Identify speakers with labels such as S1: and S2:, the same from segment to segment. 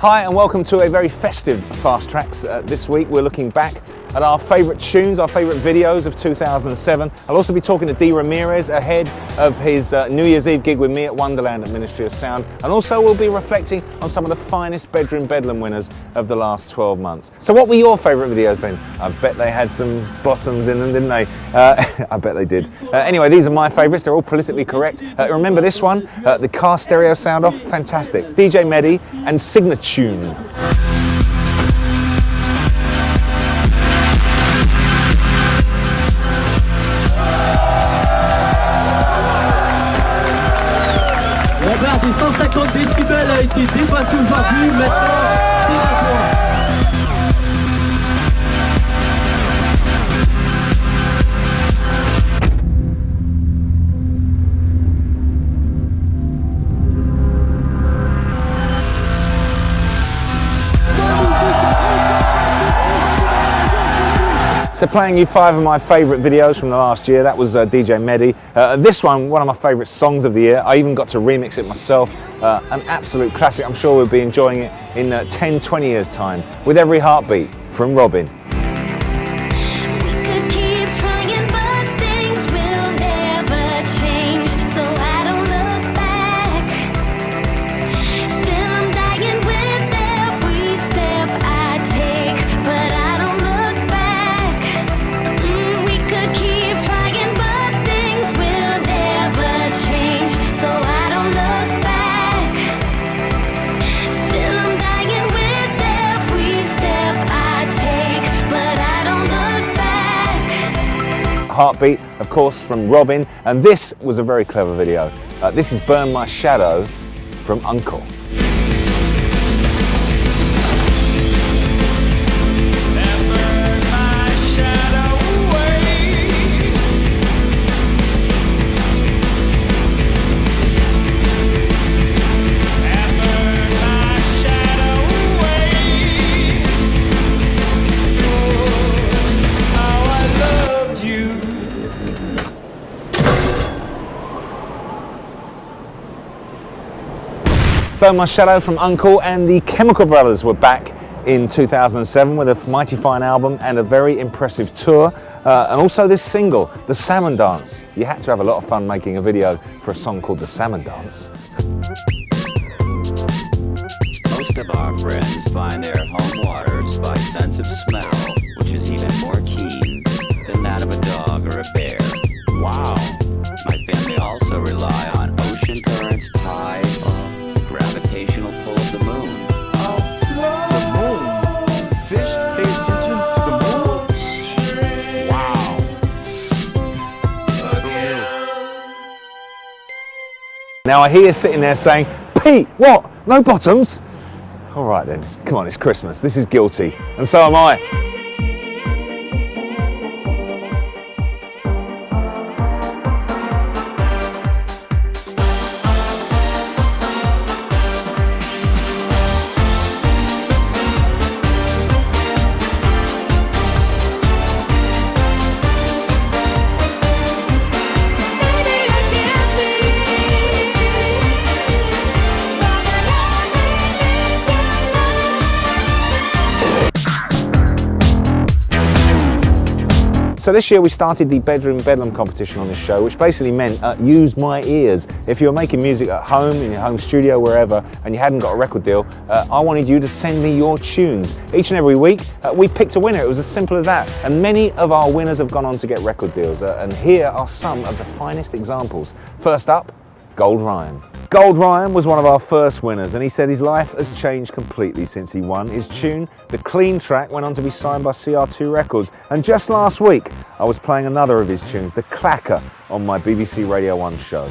S1: Hi and welcome to a very festive Fast Trax. This week we're looking back at our favourite tunes, our favourite videos of 2007. I'll also be talking to D Ramirez ahead of his New Year's Eve gig with me at Wonderland at Ministry of Sound. And also we'll be reflecting on some of the finest Bedroom Bedlam winners of the last 12 months. So what were your favourite videos then? I bet they had some bottoms in them, didn't they? I bet they did. Anyway, these are my favourites. They're all politically correct. Remember this one? The car stereo sound off, fantastic. DJ Medi and Signatune.
S2: La barre des 150 décibels a été dépassée aujourd'hui, maintenant c'est à toi.
S1: So playing you 5 of my favourite videos from the last year. That was DJ Medi. This one of my favourite songs of the year. I even got to remix it myself. An absolute classic. I'm sure we'll be enjoying it in 10, 20 years time. With Every Heartbeat from Robin. Heartbeat, of course, from Robin, and this was a very clever video. This is Burn My Shadow from Uncle. Burn My Shadow from Uncle, and the Chemical Brothers were back in 2007 with a mighty fine album and a very impressive tour, and also this single, The Salmon Dance. You had to have a lot of fun making a video for a song called The Salmon Dance.
S3: Most of our friends find their home waters by sense of smell, which is even more keen than that of a dog or a bear. Wow! My family also rely on ocean currents, tides, gravitational pull of the moon.
S4: The moon? Fish pay attention to the moon? Wow.
S1: Now I hear you sitting there saying, Pete, what? No bottoms? All right then, come on, it's Christmas. This is guilty, and so am I. So this year we started the Bedroom Bedlam competition on this show, which basically meant use my ears. If you were making music at home, in your home studio, wherever, and you hadn't got a record deal, I wanted you to send me your tunes. Each and every week we picked a winner. It was as simple as that. And many of our winners have gone on to get record deals. And here are some of the finest examples. First up, Gold Ryan. Gold Ryan was one of our first winners, and he said his life has changed completely since he won. His tune, The Clean Track, went on to be signed by CR2 Records. And just last week, I was playing another of his tunes, The Clacker, on my BBC Radio 1 show.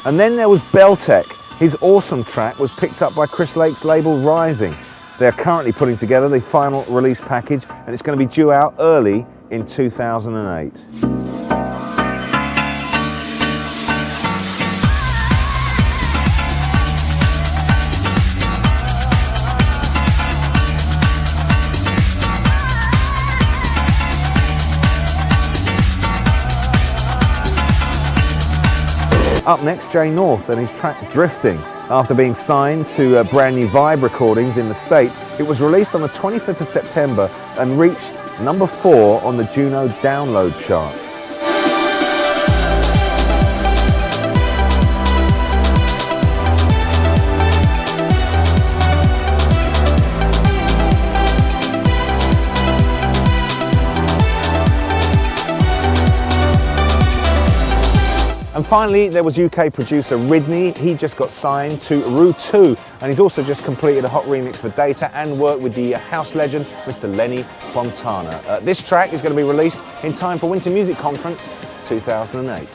S1: And then there was Beltec. His awesome track was picked up by Chris Lake's label Rising. They're currently putting together the final release package, and it's going to be due out early in 2008. Up next, Jay North and his track Drifting. After being signed to brand new Vibe Recordings in the States, it was released on the 25th of September and reached number 4 on the Juno download chart. And finally, there was UK producer Ridney. He just got signed to Rue 2, and he's also just completed a hot remix for Data and worked with the house legend, Mr. Lenny Fontana. This track is going to be released in time for Winter Music Conference 2008.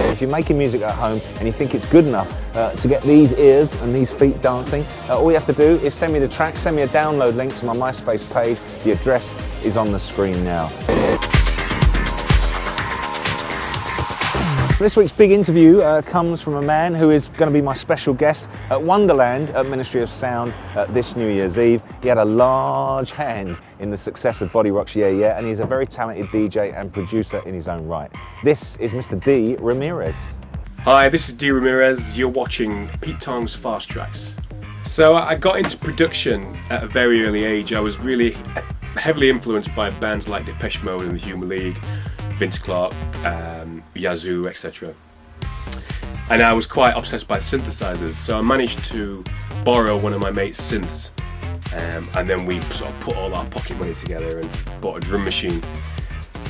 S1: If you're making music at home and you think it's good enough to get these ears and these feet dancing, all you have to do is send me the track, send me a download link to my MySpace page. The address is on the screen now. This week's big interview comes from a man who is going to be my special guest at Wonderland at Ministry of Sound this New Year's Eve. He had a large hand in the success of Body Rock's Yeah Yeah, and he's a very talented DJ and producer in his own right. This is Mr. D Ramirez.
S5: Hi, this is D Ramirez. You're watching Pete Tong's Fast Trax. So I got into production at a very early age. I was really heavily influenced by bands like Depeche Mode and the Human League, Vince Clarke, Yazoo, etc. And I was quite obsessed by synthesizers, so I managed to borrow one of my mate's synths, and then we sort of put all our pocket money together and bought a drum machine,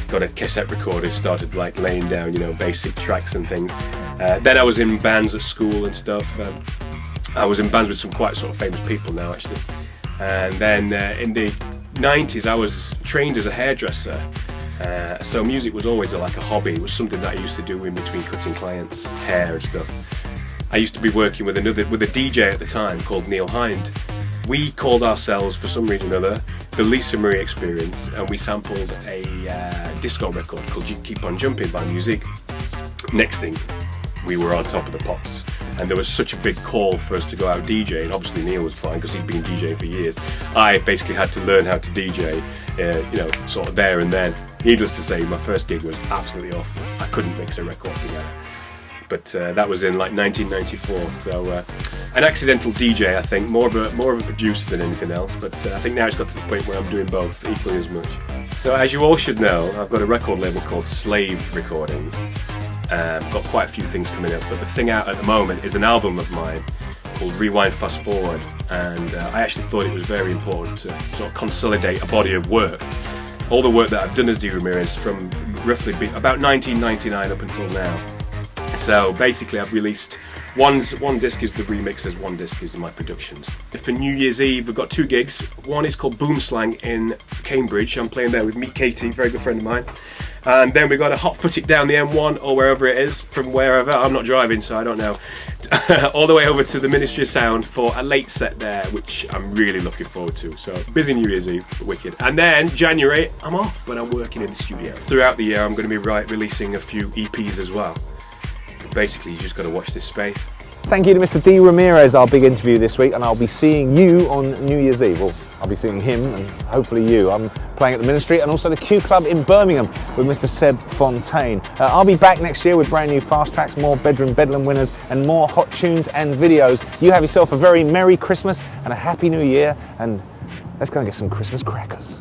S5: got a cassette recorder, started like laying down, you know, basic tracks and things. Then I was in bands at school and stuff. I was in bands with some quite sort of famous people now, actually. And then in the 90s I was trained as a hairdresser. So music was always like a hobby. It was something that I used to do in between cutting clients' hair and stuff. I used to be working with a DJ at the time called Neil Hind. We called ourselves, for some reason or other, the Lisa Marie Experience, and we sampled a disco record called Keep On Jumping by Music. Next thing, we were on top of the pops, and there was such a big call for us to go out DJing. Obviously Neil was fine because he'd been DJing for years. I basically had to learn how to DJ, you know, sort of there and then. Needless to say, my first gig was absolutely awful. I couldn't mix a record together. But that was in like 1994, so an accidental DJ, I think, more of a producer than anything else. But I think now it's got to the point where I'm doing both equally as much. So as you all should know, I've got a record label called Slave Recordings. Got quite a few things coming up, but the thing out at the moment is an album of mine called Rewind Fast Forward, and I actually thought it was very important to sort of consolidate a body of work. All the work that I've done as D Ramirez from roughly about 1999 up until now. So basically I've released one disc is the remixes, one disc is my productions. For New Year's Eve we've got 2 gigs. One is called Boom Slang in Cambridge. I'm playing there with Meet Katie, very good friend of mine. And then we've got to hot foot it down the M1 or wherever it is, from wherever, I'm not driving so I don't know, all the way over to the Ministry of Sound for a late set there, which I'm really looking forward to. So busy New Year's Eve, wicked. And then January, I'm off, but I'm working in the studio. Throughout the year I'm going to be releasing a few EPs as well. Basically you just got to watch this space.
S1: Thank you to Mr. D Ramirez, our big interview this week, and I'll be seeing you on New Year's Eve. Well, I'll be seeing him and hopefully you. I'm playing at the Ministry and also the Q Club in Birmingham with Mr. Seb Fontaine. I'll be back next year with brand new Fast Trax, more Bedroom Bedlam winners and more hot tunes and videos. You have yourself a very Merry Christmas and a Happy New Year, and let's go and get some Christmas crackers.